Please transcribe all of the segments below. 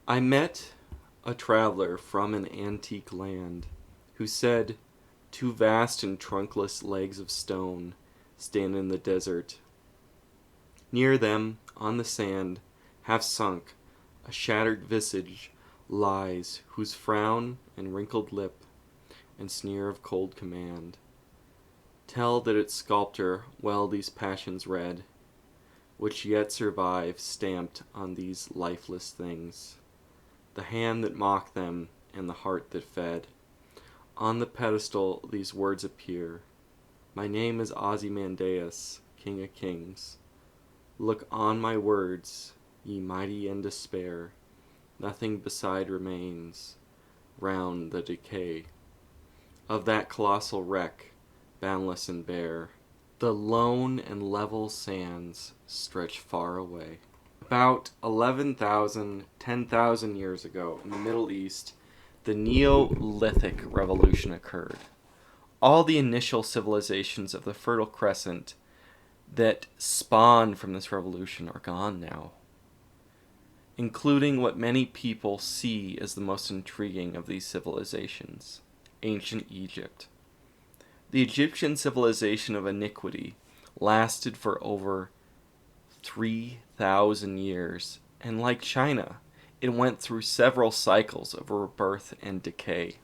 I met a traveler from an antique land who said, "Two vast and trunkless legs of stone stand in the desert. Near them, on the sand, half sunk, a shattered visage lies, whose frown and wrinkled lip and sneer of cold command tell that its sculptor well these passions read, which yet survive stamped on these lifeless things. The hand that mocked them and the heart that fed. On the pedestal these words appear: My name is Ozymandias, King of Kings. Look on my words, ye mighty in despair. Nothing beside remains round the decay of that colossal wreck, boundless and bare. The lone and level sands stretch far away." About 10,000 years ago in the Middle East, the Neolithic Revolution occurred. All the initial civilizations of the Fertile Crescent that spawned from this revolution are gone now, including what many people see as the most intriguing of these civilizations, ancient Egypt. The Egyptian civilization of iniquity lasted for over 3,000 years, and like China, it went through several cycles of rebirth and decay.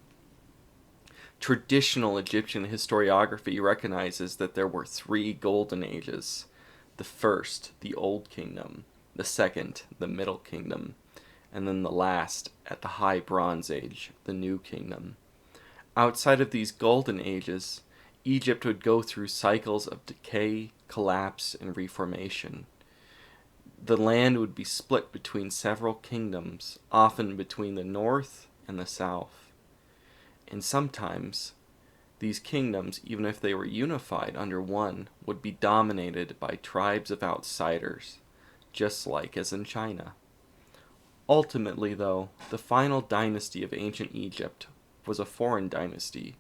Traditional Egyptian historiography recognizes that there were three golden ages: the first, the Old Kingdom; the second, the Middle Kingdom; and then the last, at the High Bronze Age, the New Kingdom. Outside of these golden ages, Egypt would go through cycles of decay, collapse, and reformation. The land would be split between several kingdoms, often between the north and the south. And sometimes these kingdoms, even if they were unified under one, would be dominated by tribes of outsiders, just like as in China. Ultimately, though, the final dynasty of ancient Egypt was a foreign dynasty,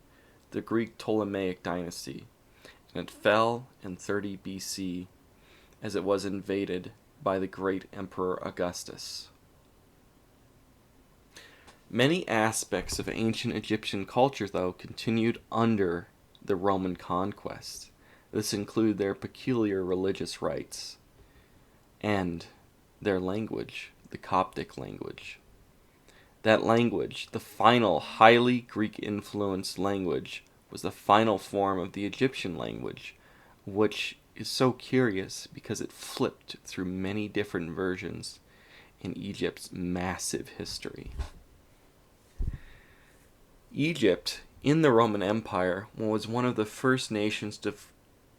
the Greek Ptolemaic dynasty, and it fell in 30 BC as it was invaded by the great Emperor Augustus. Many aspects of ancient Egyptian culture, though, continued under the Roman conquest. This included their peculiar religious rites and their language, the Coptic language. That language, the final highly Greek-influenced language, was the final form of the Egyptian language, which is so curious because it flipped through many different versions in Egypt's massive history. Egypt, in the Roman Empire, was one of the first nations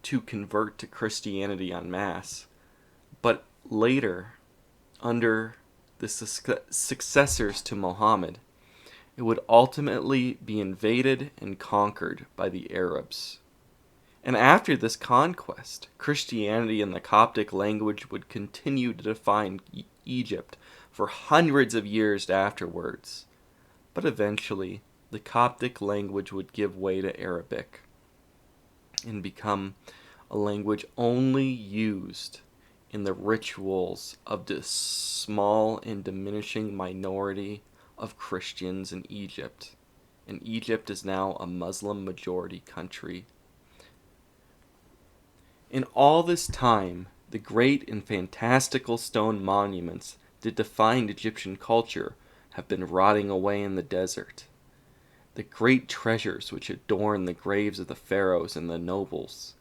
to convert to Christianity en masse, but later, under the successors to Muhammad, it would ultimately be invaded and conquered by the Arabs. And after this conquest, Christianity and the Coptic language would continue to define Egypt for hundreds of years afterwards. But eventually, the Coptic language would give way to Arabic and become a language only used in the rituals of this small and diminishing minority of Christians in Egypt. And Egypt is now a Muslim majority country. In all this time, the great and fantastical stone monuments that defined Egyptian culture have been rotting away in the desert. The great treasures which adorn the graves of the pharaohs and the nobles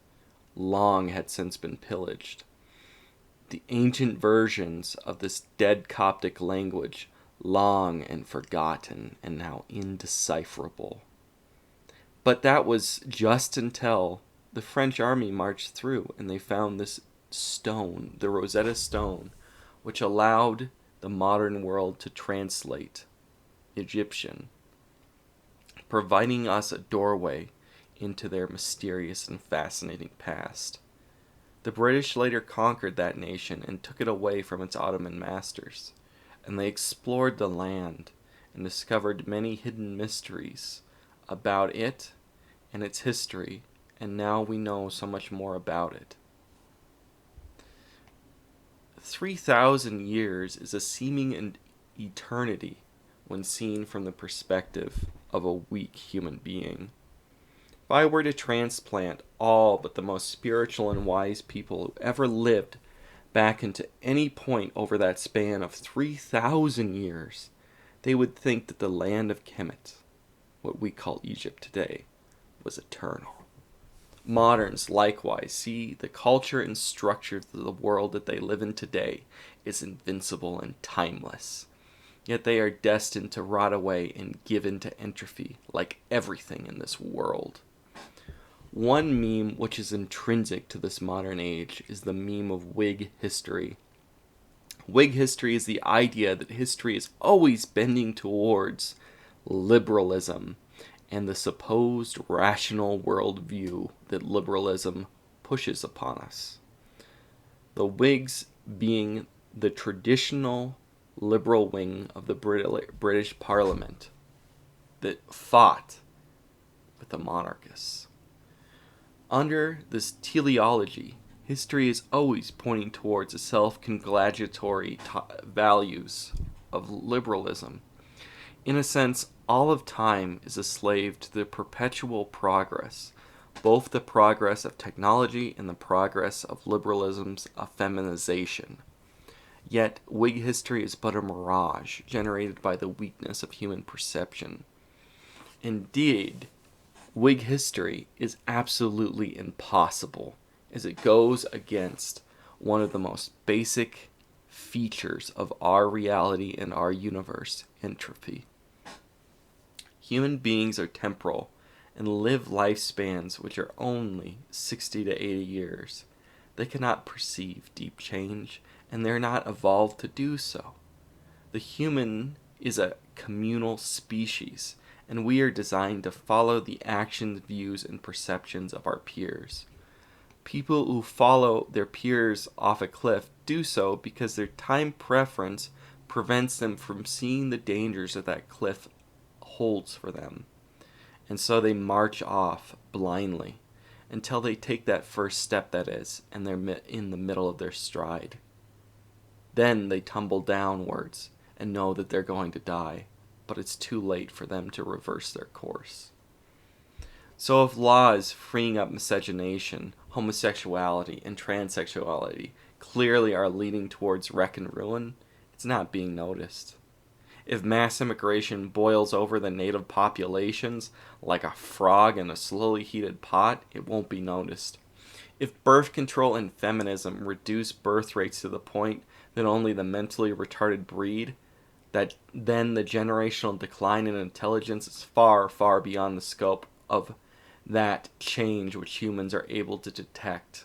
long had since been pillaged. The ancient versions of this dead Coptic language, long and forgotten and now indecipherable. But that was just until the French army marched through and they found this stone, the Rosetta Stone, which allowed the modern world to translate Egyptian, providing us a doorway into their mysterious and fascinating past. The British later conquered that nation and took it away from its Ottoman masters, and they explored the land and discovered many hidden mysteries about it and its history, and now we know so much more about it. 3,000 years is a seeming eternity when seen from the perspective of a weak human being. If I were to transplant all but the most spiritual and wise people who ever lived back into any point over that span of 3,000 years, they would think that the land of Kemet, what we call Egypt today, was eternal. Moderns likewise see the culture and structure of the world that they live in today is invincible and timeless. Yet they are destined to rot away and give in to entropy like everything in this world. One meme which is intrinsic to this modern age is the meme of Whig history. Whig history is the idea that history is always bending towards liberalism and the supposed rational worldview that liberalism pushes upon us. The Whigs being the traditional liberal wing of the British Parliament that fought with the monarchists. Under this teleology, history is always pointing towards the self-congratulatory values of liberalism. In a sense, all of time is a slave to the perpetual progress, both the progress of technology and the progress of liberalism's effeminization. Yet, Whig history is but a mirage generated by the weakness of human perception. Indeed, Whig history is absolutely impossible, as it goes against one of the most basic features of our reality and our universe, entropy. Human beings are temporal and live lifespans which are only 60 to 80 years. They cannot perceive deep change, and they're not evolved to do so. The human is a communal species, and we are designed to follow the actions, views, and perceptions of our peers. People who follow their peers off a cliff do so because their time preference prevents them from seeing the dangers that cliff holds for them. And so they march off blindly until they take that first step, that is, and they're in the middle of their stride. Then they tumble downwards and know that they're going to die, but it's too late for them to reverse their course. So if laws freeing up miscegenation, homosexuality, and transsexuality clearly are leading towards wreck and ruin, it's not being noticed. If mass immigration boils over the native populations like a frog in a slowly heated pot, it won't be noticed. If birth control and feminism reduce birth rates to the point that only the mentally retarded breed, that then the generational decline in intelligence is far, far beyond the scope of that change which humans are able to detect.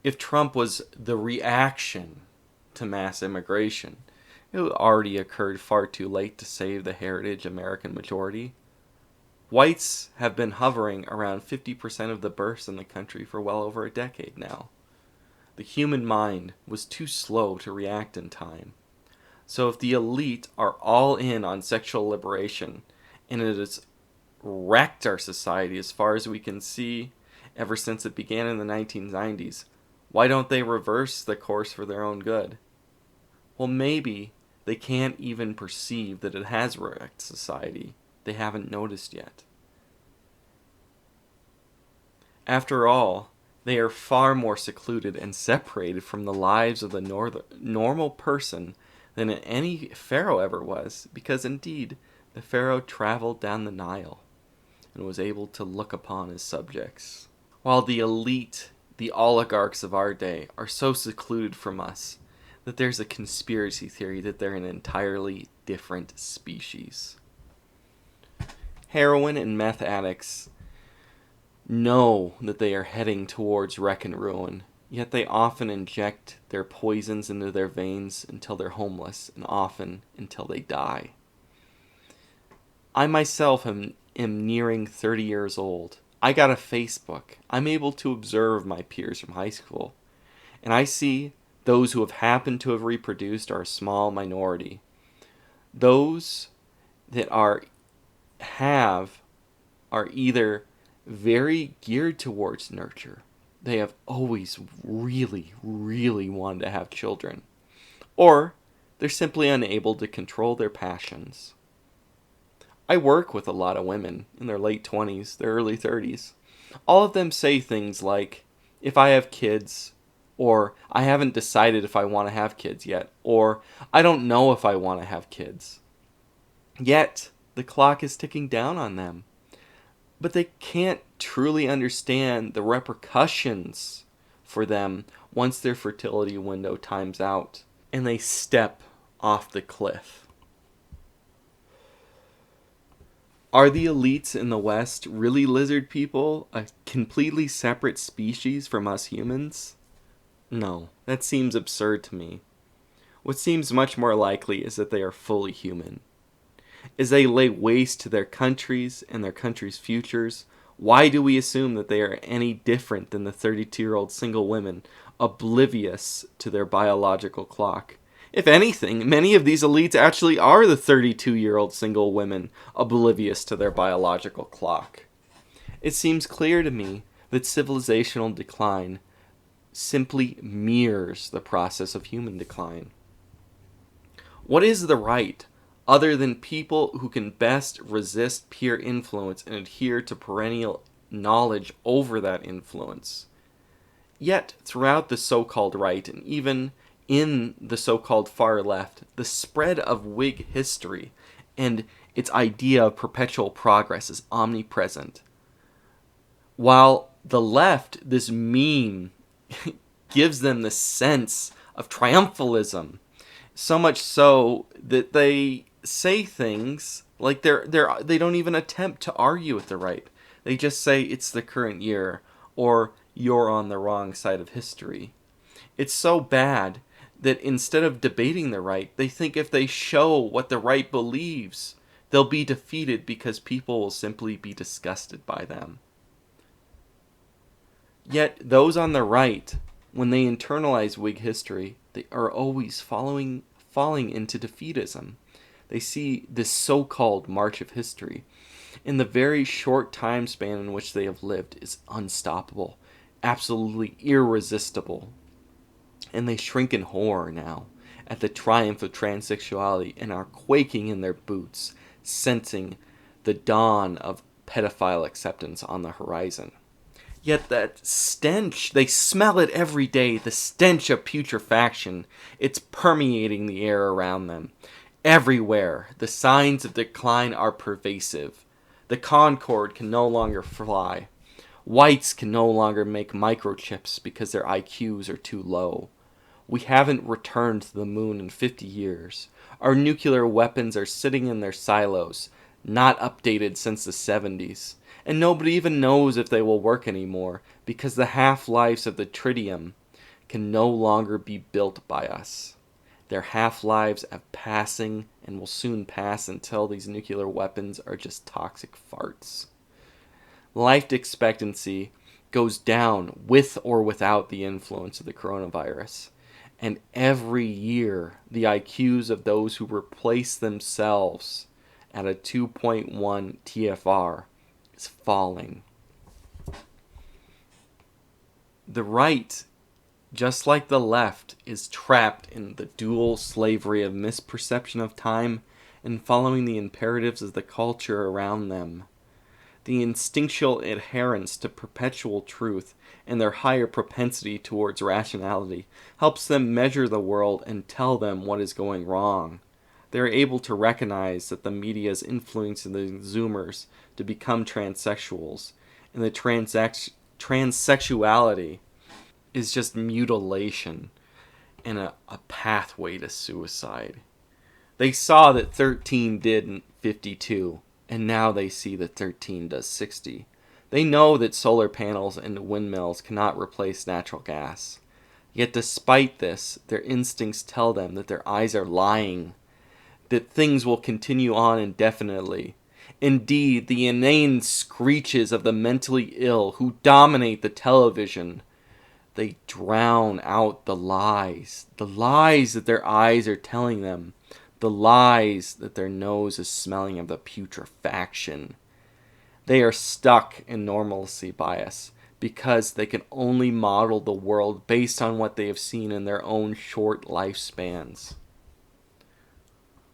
If Trump was the reaction to mass immigration, it already occurred far too late to save the heritage American majority. Whites have been hovering around 50% of the births in the country for well over a decade now. The human mind was too slow to react in time. So if the elite are all in on sexual liberation, and it has wrecked our society as far as we can see ever since it began in the 1990s, why don't they reverse the course for their own good? Well, maybe they can't even perceive that it has wrecked society. They haven't noticed yet. After all, they are far more secluded and separated from the lives of the normal person than any pharaoh ever was, because indeed, the pharaoh traveled down the Nile and was able to look upon his subjects. While the elite, the oligarchs of our day, are so secluded from us that there's a conspiracy theory that they're an entirely different species. Heroin and meth addicts know that they are heading towards wreck and ruin, yet they often inject their poisons into their veins until they're homeless, and often until they die. I myself am nearing 30 years old. I got a Facebook. I'm able to observe my peers from high school, and I see those who have happened to have reproduced are a small minority. Those that are either very geared towards nurture. They have always really, really wanted to have children. Or They're simply unable to control their passions. I work with a lot of women in their late 20s, their early 30s. All of them say things like, if I have kids, or I haven't decided if I want to have kids yet, or I don't know if I want to have kids. Yet, the clock is ticking down on them. But they can't truly understand the repercussions for them once their fertility window times out and they step off the cliff. Are the elites in the West really lizard people, a completely separate species from us humans? No, that seems absurd to me. What seems much more likely is that they are fully human. As they lay waste to their countries and their countries' futures, why do we assume that they are any different than the 32-year-old single women, oblivious to their biological clock? If anything, many of these elites actually are the 32-year-old single women, oblivious to their biological clock. It seems clear to me that civilizational decline simply mirrors the process of human decline. What is the right, other than people who can best resist peer influence and adhere to perennial knowledge over that influence? Yet, throughout the so-called right, and even in the so-called far left, the spread of Whig history and its idea of perpetual progress is omnipresent. While the left, this meme, gives them the sense of triumphalism, so much so that they say things like they don't even attempt to argue with the right. They just say it's the current year, or you're on the wrong side of history. It's so bad that instead of debating the right, they think if they show what the right believes, they'll be defeated because people will simply be disgusted by them. Yet those on the right, when they internalize Whig history, they are always falling into defeatism. They see this so-called march of history, in the very short time span in which they have lived, is unstoppable, absolutely irresistible. And they shrink in horror now at the triumph of transsexuality and are quaking in their boots, sensing the dawn of pedophile acceptance on the horizon. Yet that stench, they smell it every day, the stench of putrefaction. It's permeating the air around them. Everywhere, the signs of decline are pervasive. The Concorde can no longer fly. Whites can no longer make microchips because their IQs are too low. We haven't returned to the moon in 50 years. Our nuclear weapons are sitting in their silos, not updated since the 70s. And nobody even knows if they will work anymore, because the half-lives of the tritium can no longer be built by us. Their half-lives are passing and will soon pass until these nuclear weapons are just toxic farts. Life expectancy goes down with or without the influence of the coronavirus. And every year, the IQs of those who replace themselves at a 2.1 TFR is falling. The right, just like the left, is trapped in the dual slavery of misperception of time and following the imperatives of the culture around them. The instinctual adherence to perpetual truth and their higher propensity towards rationality helps them measure the world and tell them what is going wrong. They are able to recognize that the media is influencing the Zoomers to become transsexuals, and the transsexuality is just mutilation and a pathway to suicide. They saw that 13 did 52, and now they see that 13 does 60. They know that solar panels and windmills cannot replace natural gas. Yet despite this, their instincts tell them that their eyes are lying, that things will continue on indefinitely. Indeed, the inane screeches of the mentally ill who dominate the television, they drown out the lies that their eyes are telling them, the lies that their nose is smelling of the putrefaction. They are stuck in normalcy bias because they can only model the world based on what they have seen in their own short lifespans.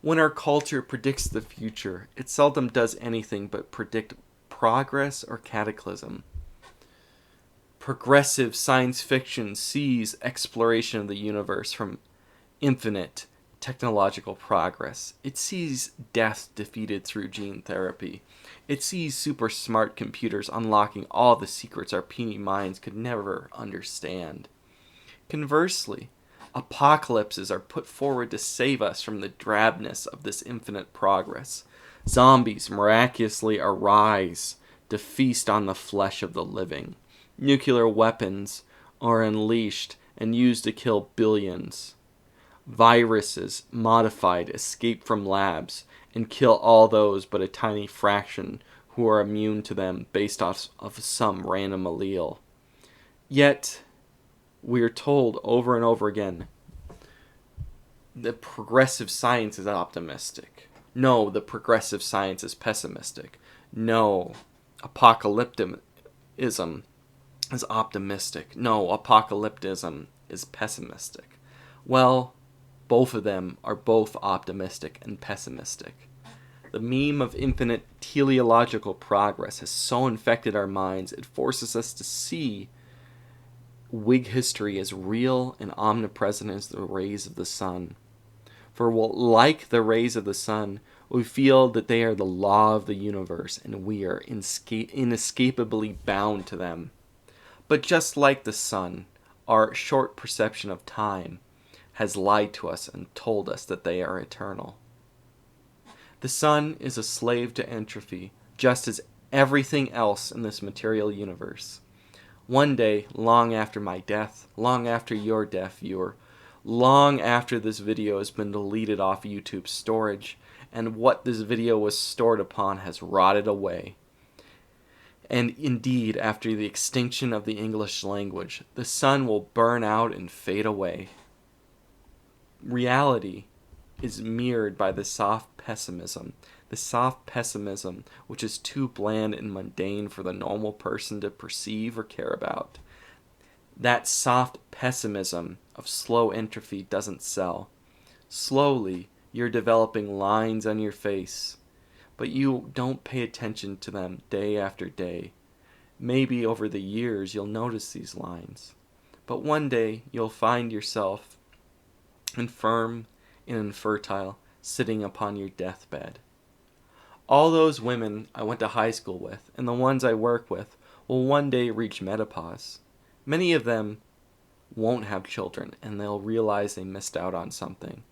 When our culture predicts the future, it seldom does anything but predict progress or cataclysm. Progressive science fiction sees exploration of the universe from infinite technological progress. It sees death defeated through gene therapy. It sees super smart computers unlocking all the secrets our puny minds could never understand. Conversely, apocalypses are put forward to save us from the drabness of this infinite progress. Zombies miraculously arise to feast on the flesh of the living. Nuclear weapons are unleashed and used to kill billions. Viruses, modified, escape from labs and kill all those but a tiny fraction who are immune to them based off of some random allele. Yet, we are told over and over again that progressive science is optimistic. No, the progressive science is pessimistic. No, apocalypticism is optimistic. No, apocalypticism is pessimistic. Well, both of them are both optimistic and pessimistic. The meme of infinite teleological progress has so infected our minds, it forces us to see Whig history as real and omnipresent as the rays of the sun. For like the rays of the sun, we feel that they are the law of the universe and we are inescapably bound to them. But just like the sun, our short perception of time has lied to us and told us that they are eternal. The sun is a slave to entropy, just as everything else in this material universe. One day, long after my death, long after your death, viewer, long after this video has been deleted off YouTube's storage, and what this video was stored upon has rotted away. And indeed, after the extinction of the English language, the sun will burn out and fade away. Reality is mirrored by the soft pessimism which is too bland and mundane for the normal person to perceive or care about. That soft pessimism of slow entropy doesn't sell. Slowly, you're developing lines on your face, but you don't pay attention to them day after day. Maybe over the years you'll notice these lines, but one day you'll find yourself infirm and infertile, sitting upon your deathbed. All those women I went to high school with, and the ones I work with, will one day reach menopause. Many of them won't have children, and they'll realize they missed out on something.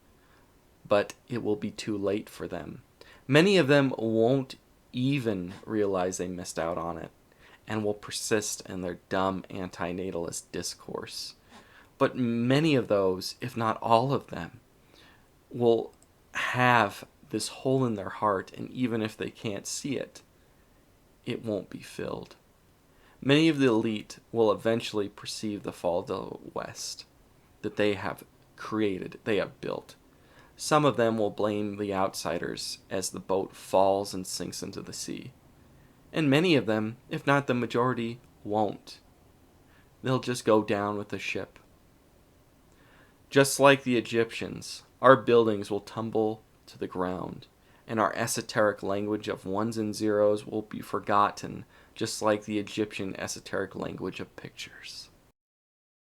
But it will be too late for them. Many of them won't even realize they missed out on it, and will persist in their dumb antinatalist discourse. But many of those, if not all of them, will have this hole in their heart, and even if they can't see it, it won't be filled. Many of the elite will eventually perceive the fall of the West that they have created, they have built. Some of them will blame the outsiders as the boat falls and sinks into the sea. And many of them, if not the majority, won't. They'll just go down with the ship. Just like the Egyptians, our buildings will tumble to the ground, and our esoteric language of ones and zeros will be forgotten, just like the Egyptian esoteric language of pictures.